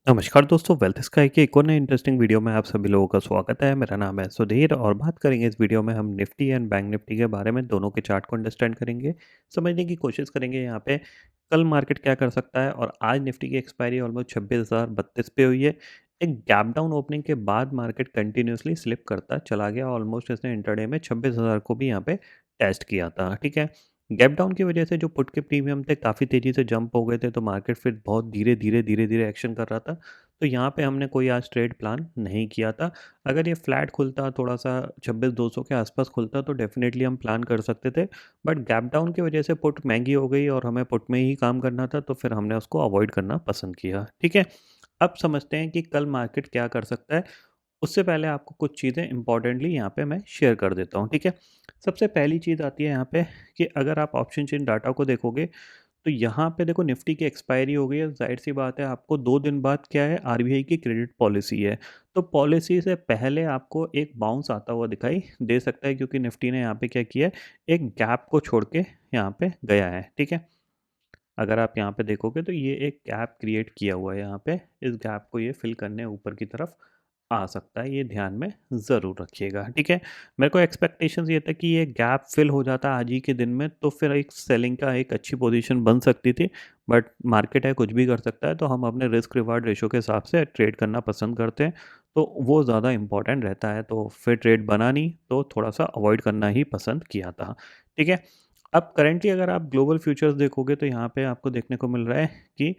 नमस्कार दोस्तों, wealth sky के एक और नए इंटरेस्टिंग वीडियो में आप सभी लोगों का स्वागत है। मेरा नाम है सुधीर और बात करेंगे इस वीडियो में हम निफ्टी एंड बैंक निफ्टी के बारे में, दोनों के चार्ट को अंडरस्टैंड करेंगे, समझने की कोशिश करेंगे यहाँ पे कल मार्केट क्या कर सकता है। और आज निफ्टी की एक्सपायरी ऑलमोस्ट 26,032 पे हुई है। एक गैप डाउन ओपनिंग के बाद मार्केट कंटिन्यूसली स्लिप करता चला गया। ऑलमोस्ट इसने इंटरडे में 26,000 को भी यहाँ पे टेस्ट किया था। ठीक है, गैप डाउन की वजह से जो पुट के प्रीमियम थे काफ़ी तेज़ी से जंप हो गए थे, तो मार्केट फिर बहुत धीरे-धीरे एक्शन कर रहा था। तो यहाँ पे हमने कोई आज ट्रेड प्लान नहीं किया था। अगर ये फ्लैट खुलता, थोड़ा-सा 26,200 के आसपास खुलता, तो डेफ़िनेटली हम प्लान कर सकते थे। बट गैप डाउन की वजह से पुट महँगी हो गई और हमें पुट में ही काम करना था, तो फिर हमने उसको अवॉइड करना पसंद किया। ठीक है? अब समझते हैं कि कल मार्केट क्या कर सकता है। उससे पहले आपको कुछ चीज़ें इम्पोर्टेंटली यहाँ पे मैं शेयर कर देता हूँ। ठीक है? सबसे पहली चीज़ आती है यहाँ पे कि अगर आप ऑप्शन चेन डाटा को देखोगे, तो यहाँ पे देखो निफ्टी की एक्सपायरी हो गई है। ज़ाहिर-सी बात है, आपको 2 दिन बाद क्या है, आरबीआई की क्रेडिट पॉलिसी है। तो पॉलिसी से पहले आपको एक बाउंस आता हुआ दिखाई दे सकता है, क्योंकि निफ्टी ने यहाँ पे क्या किया है, एक गैप को छोड़ के यहाँ पे गया है। ठीक है? अगर आप यहाँ पे देखोगे तो ये एक गैप क्रिएट किया हुआ है यहाँ पे। इस गैप को ये फिल करने ऊपर की तरफ आ सकता है, ये ध्यान में ज़रूर रखिएगा। ठीक है? मेरे को एक्सपेक्टेशंस ये था कि ये गैप फिल हो जाता आज ही के दिन में, तो फिर एक सेलिंग का एक अच्छी पोजीशन बन सकती थी। बट मार्केट है, कुछ भी कर सकता है, तो हम अपने रिस्क रिवार्ड रेशियो के हिसाब से ट्रेड करना पसंद करते हैं। तो वो ज़्यादा इम्पोर्टेंट रहता है, तो फिर ट्रेड बना नहीं, तो थोड़ा-सा अवॉइड करना ही पसंद किया था। ठीक है? अब करंटली अगर आप ग्लोबल फ्यूचर्स देखोगे, तो यहाँ पे आपको देखने को मिल रहा है कि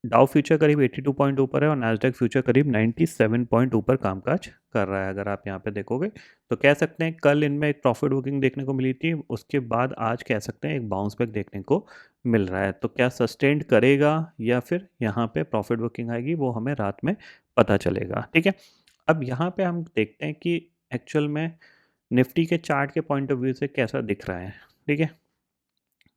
डाउ फ्यूचर करीब 82 पॉइंट ऊपर है और नैस्डैक फ्यूचर करीब 97 पॉइंट ऊपर कामकाज कर रहा है। अगर आप यहाँ पे देखोगे, तो कह सकते हैं कल इनमें एक प्रॉफिट बुकिंग देखने को मिली थी, उसके बाद आज कह सकते हैं एक बाउंस बैक देखने को मिल रहा है। तो क्या सस्टेन्ड करेगा या फिर यहाँ पे प्रॉफिट बुकिंग आएगी, वो हमें रात में पता चलेगा। ठीक है? अब यहाँ पे हम देखते हैं कि एक्चुअल में निफ्टी के चार्ट के पॉइंट ऑफ व्यू से कैसा दिख रहा है। ठीक है?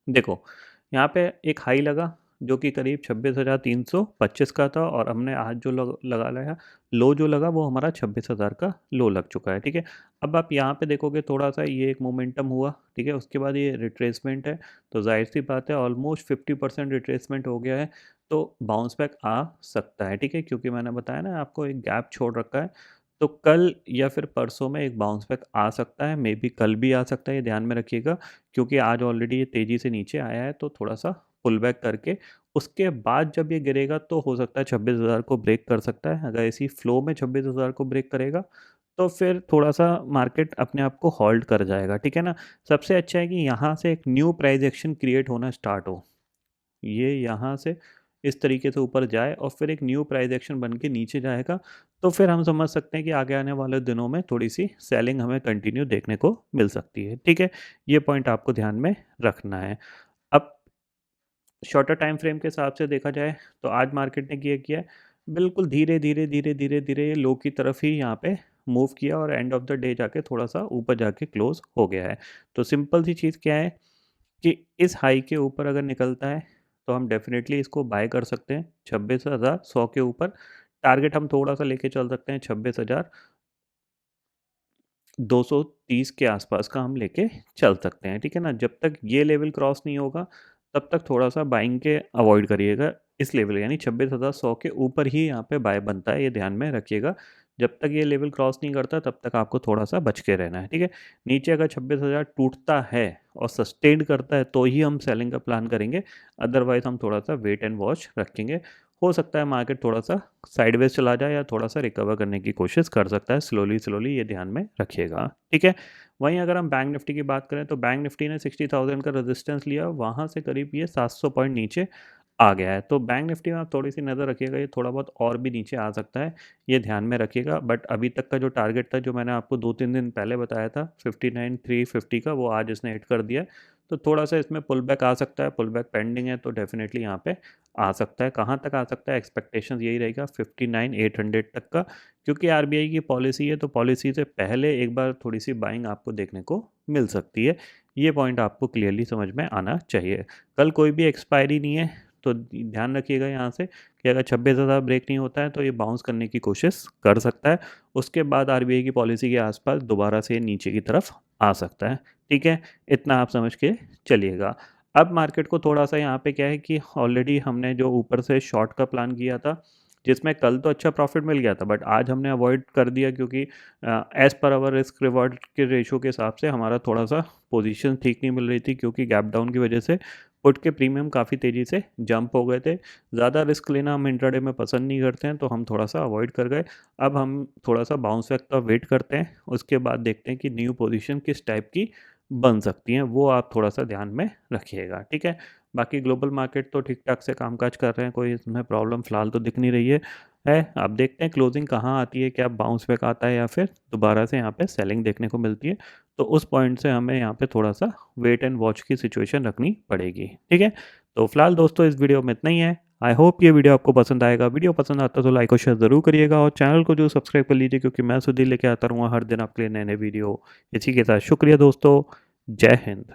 देखो, यहाँ पे एक हाई लगा जो कि करीब 26,325 का था, और हमने आज जो लगा लाया, लो जो लगा वो हमारा 26,000 का लो लग चुका है। ठीक है? अब आप यहाँ पे देखोगे, थोड़ा-सा ये एक मोमेंटम हुआ। ठीक है? उसके बाद ये रिट्रेसमेंट है, तो ज़ाहिर-सी बात है ऑलमोस्ट 50% रिट्रेसमेंट हो गया है, तो बाउंस बैक आ सकता है। ठीक है? क्योंकि मैंने बताया ना आपको, एक गैप छोड़ रखा है, तो कल या फिर परसों में एक बाउंस बैक आ सकता है, मेबी कल भी आ सकता है, ये ध्यान में रखिएगा। क्योंकि आज ऑलरेडी ये तेज़ी से नीचे आया है, तो थोड़ा-सा पुल बैक करके उसके बाद जब ये गिरेगा, तो हो सकता है 26,000 को ब्रेक कर सकता है। अगर इसी फ्लो में 26,000 को ब्रेक करेगा, तो फिर थोड़ा-सा मार्केट अपने आप को होल्ड कर जाएगा। ठीक है ना? सबसे अच्छा है कि यहाँ से एक न्यू प्राइस एक्शन क्रिएट होना स्टार्ट हो। ये यहाँ से इस तरीके से ऊपर जाए और फिर एक न्यू प्राइस एक्शन बन के नीचे जाएगा, तो फिर हम समझ सकते हैं कि आगे आने वाले दिनों में थोड़ी-सी सेलिंग हमें कंटिन्यू देखने को मिल सकती है। ठीक है? ये पॉइंट आपको ध्यान में रखना है। अब शॉर्टर टाइम फ्रेम के हिसाब से देखा जाए, तो आज मार्केट ने किया है, बिल्कुल धीरे-धीरे ये लो की तरफ ही यहाँ पे मूव किया और एंड ऑफ द डे जाके थोड़ा-सा ऊपर जाके क्लोज़ हो गया है। तो सिंपल सी चीज़ क्या है कि इस हाई के ऊपर अगर निकलता है, तो हम डेफ़िनेटली इसको बाय कर सकते हैं 26,100 के ऊपर। टारगेट हम थोड़ा-सा लेके चल सकते हैं, 26,230 के आसपास का हम लेके चल सकते हैं। ठीक है ना? जब तक ये लेवल क्रॉस नहीं होगा, तब तक थोड़ा-सा बाइंग के अवॉइड करिएगा। इस लेवल यानी 26,100 के ऊपर ही यहाँ पे बाय बनता है, ये ध्यान में रखिएगा। जब तक ये लेवल क्रॉस नहीं करता, तब तक आपको थोड़ा-सा बच के रहना है। ठीक है? नीचे अगर 26,000 टूटता है और सस्टेन करता है, तो ही हम सेलिंग का प्लान करेंगे। अदरवाइज़ हम थोड़ा-सा वेट एंड वॉच रखेंगे। हो सकता है मार्केट थोड़ा-सा साइडवेज़ चला जाए या थोड़ा-सा रिकवर करने की कोशिश कर सकता है स्लोली, ये ध्यान में रखिएगा। ठीक है? वहीं अगर हम बैंक निफ्टी की बात करें, तो बैंक निफ्टी ने 60,000 का रेजिस्टेंस लिया, वहाँ से करीब ये 700 पॉइंट नीचे आ गया है। तो बैंक निफ्टी में आप थोड़ी-सी नज़र रखिएगा, ये थोड़ा बहुत और भी नीचे आ सकता है, ये ध्यान में रखिएगा। बट अभी तक का जो टारगेट था, जो मैंने आपको 2-3 दिन पहले बताया था 59,350 का, वो आज इसने हिट कर दिया है। तो थोड़ा-सा इसमें पुल बैक आ सकता है, पुल बैक पेंडिंग है, तो डेफ़िनेटली यहाँ पे आ सकता है। कहाँ तक आ सकता है? एक्सपेक्टेशंस यही रहेगा 59,800 तक का, क्योंकि आरबीआई की पॉलिसी है, तो पॉलिसी से पहले एक बार थोड़ी-सी बाइंग आपको देखने को मिल सकती है। ये पॉइंट आपको क्लियरली समझ में आना चाहिए। कल कोई भी एक्सपायरी नहीं है, तो ध्यान रखिएगा यहाँ से कि अगर 26,000 ब्रेक नहीं होता है, तो ये बाउंस करने की कोशिश कर सकता है। उसके बाद आरबीआई की पॉलिसी के आसपास दोबारा से नीचे की तरफ आ सकता है। ठीक है? इतना आप समझ के चलिएगा। अब मार्केट को थोड़ा-सा यहाँ पे क्या है कि ऑलरेडी हमने जो ऊपर से शॉर्ट का प्लान किया था, जिसमें कल तो अच्छा प्रॉफिट मिल गया था, बट आज हमने अवॉइड कर दिया क्योंकि as per hour risk reward के रेशियो के हिसाब से हमारा थोड़ा-सा पोजीशन ठीक नहीं मिल रही थी, क्योंकि गैप डाउन की वजह से पुट के प्रीमियम काफ़ी तेज़ी से जंप हो गए थे। ज़्यादा रिस्क लेना हम इंट्राडे में पसंद नहीं करते हैं, तो हम थोड़ा-सा अवॉइड कर गए। अब हम थोड़ा-सा बाउंस बैक का वेट करते हैं, उसके बाद देखते हैं कि न्यू पोजीशन किस टाइप की बन सकती हैं, वो आप थोड़ा-सा ध्यान में रखिएगा, ठीक है? बाकी ग्लोबल मार्केट तो ठीक-ठाक से कामकाज कर रहे हैं, कोई इसमें प्रॉब्लम फ़िलहाल तो दिख नहीं रही है। अब देखते हैं क्लोजिंग कहाँ आती है, क्या बाउंस बैक आता है या फिर दोबारा से यहाँ पे सेलिंग देखने को मिलती है। तो उस पॉइंट से हमें यहाँ पे थोड़ा-सा वेट एंड वॉच की सिचुएशन रखनी पड़ेगी, ठीक है? तो फिलहाल दोस्तों इस वीडियो में इतना ही है। आई होप ये वीडियो आपको पसंद आएगा। वीडियो पसंद आता है तो लाइक और शेयर ज़रूर करिएगा और चैनल को जो सब्सक्राइब कर लीजिए, क्योंकि मैं सुधीर लेके आता रहूँगा हर दिन आपके लिए नए-नए वीडियो। इसी के साथ शुक्रिया दोस्तों। जय हिंद।